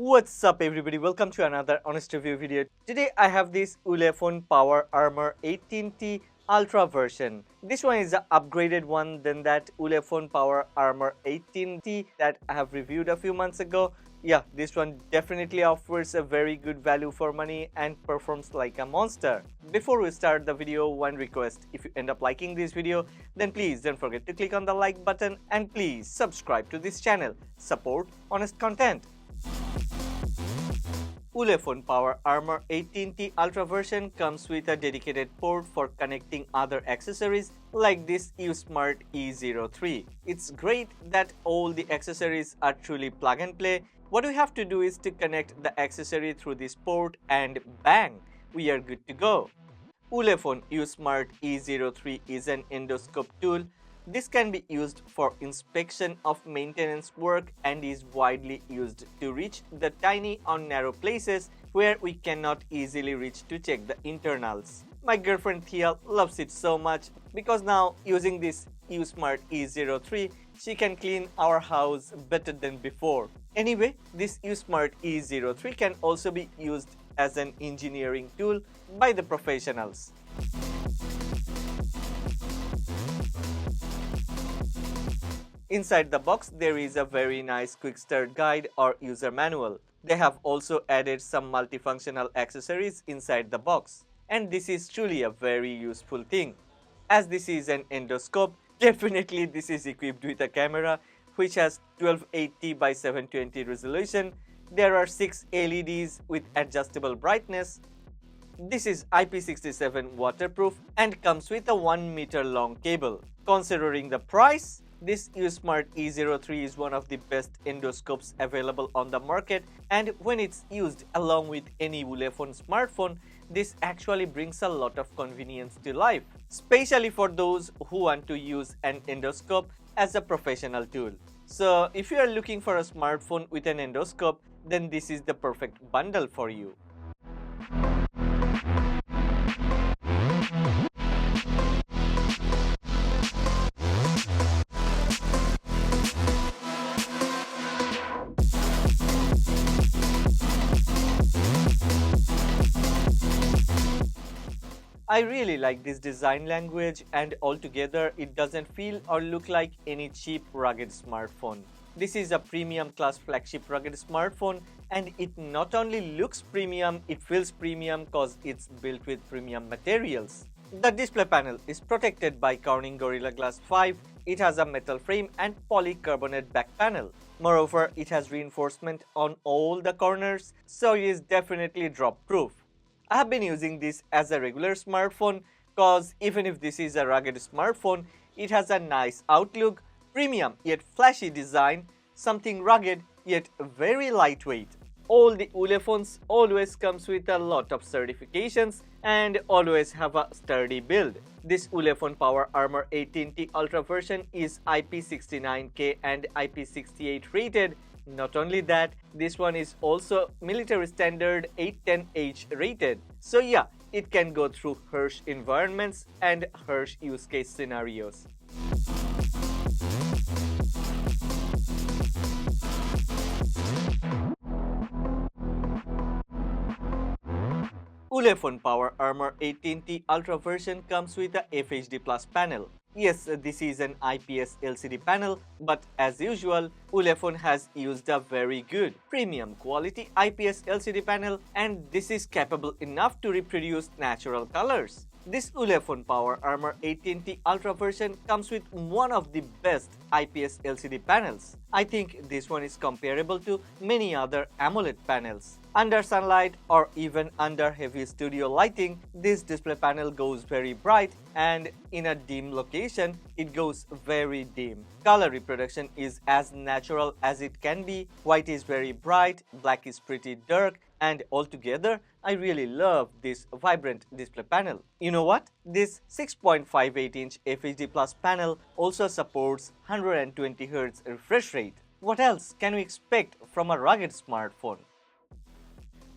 What's up everybody, welcome to another honest review video. Today I have this Ulefone Power Armor 18T Ultra version. This one is an upgraded one than that Ulefone Power Armor 18T that I have reviewed a few months ago. Yeah, this one definitely offers a very good value for money and performs like a monster. Before we start the video, one request: if you end up liking this video, then please don't forget to click on the like button and please subscribe to this channel. Support honest content. Ulefone Power Armor 18T Ultra version comes with a dedicated port for connecting other accessories like this uSmart E03. It's great that all the accessories are truly plug and play. What we have to do is to connect the accessory through this port and bang, we are good to go. Ulefone uSmart E03 is an endoscope tool. This can be used for inspection of maintenance work and is widely used to reach the tiny or narrow places where we cannot easily reach to check the internals. My girlfriend Thea loves it so much because now using this uSmart E03, she can clean our house better than before. Anyway, this uSmart E03 can also be used as an engineering tool by the professionals. Inside the box, there is a very nice quick start guide or user manual. They have also added some multifunctional accessories inside the box. And this is truly a very useful thing. As this is an endoscope, definitely this is equipped with a camera which has 1280 by 720 resolution. There are 6 LEDs with adjustable brightness. This is IP67 waterproof and comes with a 1 meter long cable. Considering the price, this uSmart E03 is one of the best endoscopes available on the market, and when it's used along with any Ulefone smartphone, this actually brings a lot of convenience to life, especially for those who want to use an endoscope as a professional tool. So if you are looking for a smartphone with an endoscope, then this is the perfect bundle for you. I really like this design language, and altogether it doesn't feel or look like any cheap rugged smartphone. This is a premium class flagship rugged smartphone, and it not only looks premium, it feels premium cause it's built with premium materials. The display panel is protected by Corning Gorilla Glass 5. It has a metal frame and polycarbonate back panel. Moreover, it has reinforcement on all the corners, so it is definitely drop proof. I have been using this as a regular smartphone cause even if this is a rugged smartphone, it has a nice outlook, premium yet flashy design, something rugged yet very lightweight. All the Ulefons always comes with a lot of certifications and always have a sturdy build. This Ulefone Power Armor 18T Ultra version is IP69K and IP68 rated. Not only that, this one is also military standard 810H rated. So yeah, it can go through harsh environments and harsh use case scenarios. Ulefone Power Armor 18T Ultra version comes with a FHD Plus panel. Yes, this is an IPS LCD panel, but as usual, Ulefone has used a very good premium quality IPS LCD panel, and this is capable enough to reproduce natural colors. This Ulefone Power Armor 18T Ultra version comes with one of the best IPS LCD panels. I think this one is comparable to many other AMOLED panels. Under sunlight or even under heavy studio lighting, this display panel goes very bright, and in a dim location, it goes very dim. Color reproduction is as natural as it can be. White is very bright, black is pretty dark, and altogether, I really love this vibrant display panel. You know what? This 6.58-inch FHD Plus panel also supports 120Hz refresh rate. What else can we expect from a rugged smartphone?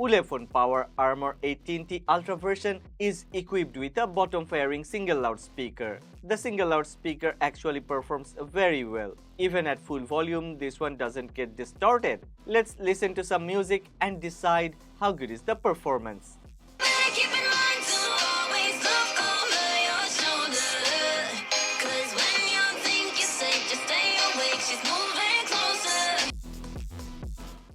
Ulefone Power Armor 18T Ultra version is equipped with a bottom-firing single loudspeaker. The single loudspeaker actually performs very well. Even at full volume, this one doesn't get distorted. Let's listen to some music and decide how good is the performance.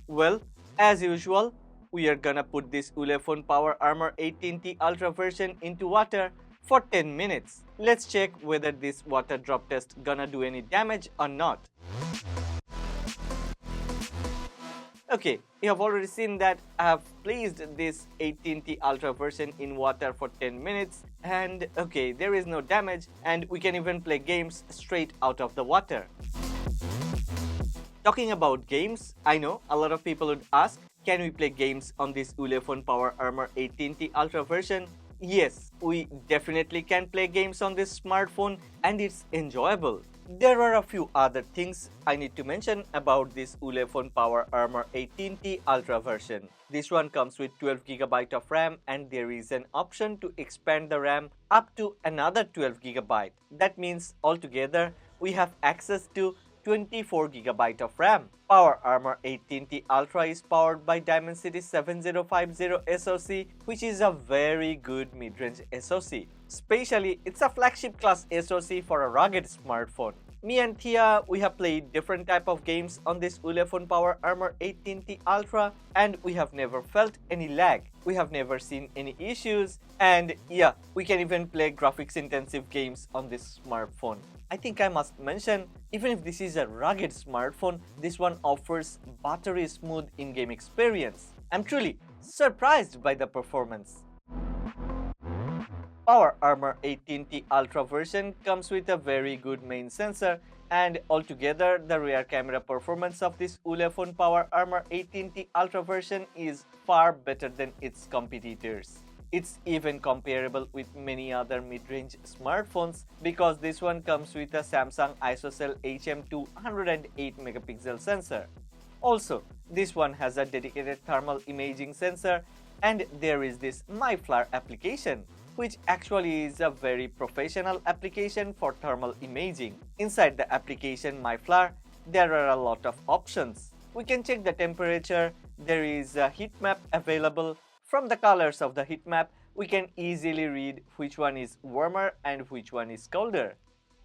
Well, as usual, we are gonna put this Ulefone Power Armor 18T Ultra version into water for 10 minutes. Let's check whether this water drop test gonna do any damage or not. Okay, you have already seen that I have placed this 18T Ultra version in water for 10 minutes and okay, there is no damage and we can even play games straight out of the water. Talking about games, I know a lot of people would ask, can we play games on this Ulefone Power Armor 18T Ultra version? Yes, we definitely can play games on this smartphone and it's enjoyable. There are a few other things I need to mention about this Ulefone Power Armor 18T Ultra version. This one comes with 12GB of RAM and there is an option to expand the RAM up to another 12GB. That means altogether we have access to 24GB of RAM. Power Armor 18T Ultra is powered by Dimensity 7050 SoC, which is a very good mid-range SoC. Especially, it's a flagship class SoC for a rugged smartphone. Me and Thea, we have played different type of games on this Ulefone Power Armor 18T Ultra and we have never felt any lag. We have never seen any issues and yeah, we can even play graphics intensive games on this smartphone. I think I must mention, even if this is a rugged smartphone, this one offers buttery smooth in-game experience. I'm truly surprised by the performance. Power Armor 18T Ultra version comes with a very good main sensor and altogether the rear camera performance of this Ulefone Power Armor 18T Ultra version is far better than its competitors. It's even comparable with many other mid-range smartphones because this one comes with a Samsung ISOCELL HM2 108MP sensor. Also, this one has a dedicated thermal imaging sensor and there is this MyFLAR application, which actually is a very professional application for thermal imaging. Inside the application MyFLAR, there are a lot of options. We can check the temperature, there is a heat map available. From the colors of the heat map, we can easily read which one is warmer and which one is colder.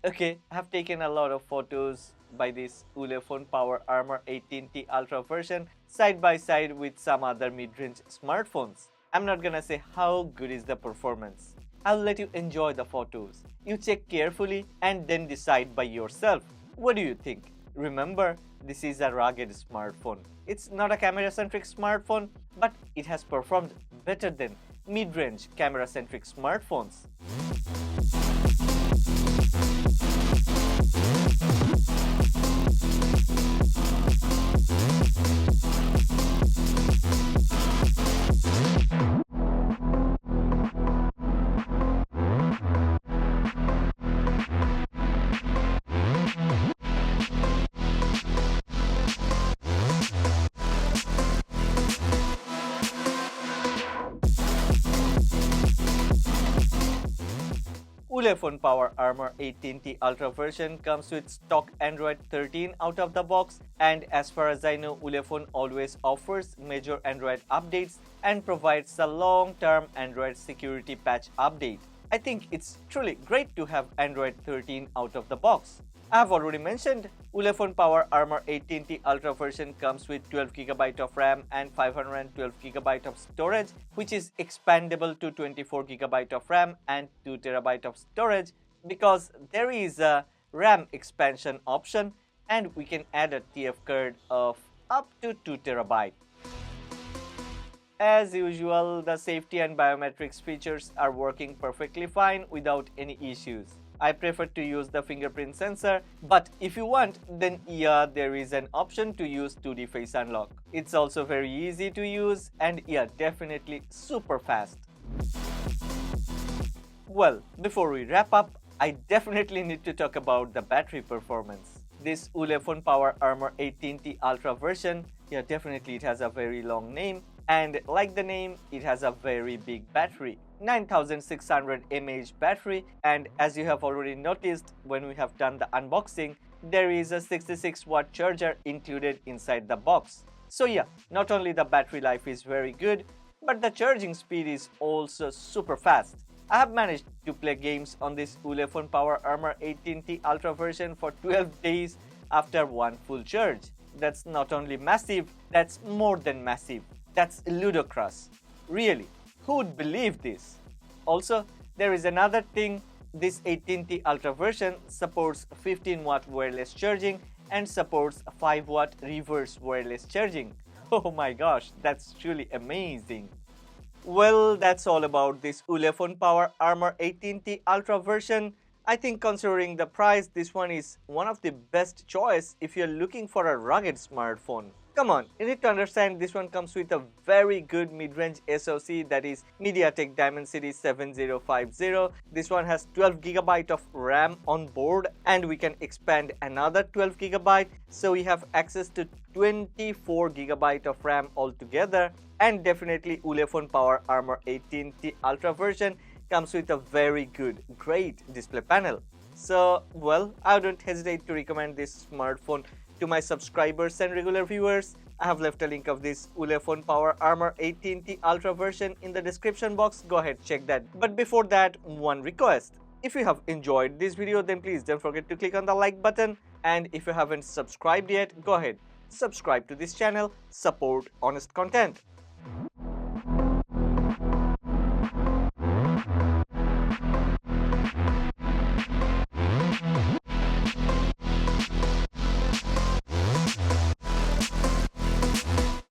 Okay, I have taken a lot of photos by this Ulefone Power Armor 18T Ultra version side by side with some other mid-range smartphones. I'm not gonna say how good is the performance. I'll let you enjoy the photos. You check carefully and then decide by yourself. What do you think? Remember, this is a rugged smartphone. It's not a camera-centric smartphone, but it has performed better than mid-range camera-centric smartphones. Ulefone Power Armor 18T Ultra version comes with stock Android 13 out of the box, and as far as I know, Ulefone always offers major Android updates and provides a long-term Android security patch update. I think it's truly great to have Android 13 out of the box. I have already mentioned Ulefone Power Armor 18T Ultra version comes with 12GB of RAM and 512GB of storage, which is expandable to 24GB of RAM and 2TB of storage because there is a RAM expansion option and we can add a TF card of up to 2TB. As usual, the safety and biometrics features are working perfectly fine without any issues. I prefer to use the fingerprint sensor, but if you want, then yeah, there is an option to use 2D face unlock. It's also very easy to use and yeah, definitely super fast. Well, before we wrap up, I definitely need to talk about the battery performance. This Ulefone Power Armor 18T Ultra version, yeah, definitely it has a very long name, And like the name, it has a very big battery, 9600 mAh battery, and as you have already noticed when we have done the unboxing, there is a 66-watt charger included inside the box. So yeah, not only the battery life is very good, but the charging speed is also super fast. I have managed to play games on this Ulefone Power Armor 18T Ultra version for 12 days after one full charge. That's not only massive, that's more than massive. That's ludicrous. Really, who would believe this? Also, there is another thing. This 18T Ultra version supports 15-watt wireless charging and supports 5-watt reverse wireless charging. Oh my gosh, that's truly amazing. Well, that's all about this Ulefone Power Armor 18T Ultra version. I think considering the price, this one is one of the best choice if you're looking for a rugged smartphone. Come on, you need to understand this one comes with a very good mid-range SoC, that is MediaTek Dimensity 7050. This one has 12GB of RAM on board and we can expand another 12GB, so we have access to 24GB of RAM altogether. And definitely Ulefone Power Armor 18T Ultra version comes with a very good, great display panel. So, well, I don't hesitate to recommend this smartphone to my subscribers and regular viewers. I have left a link of this Ulefone Power Armor 18T Ultra version in the description box. Go ahead, check that. But before that, one request. If you have enjoyed this video, then please don't forget to click on the like button. And if you haven't subscribed yet, go ahead, subscribe to this channel, support honest content.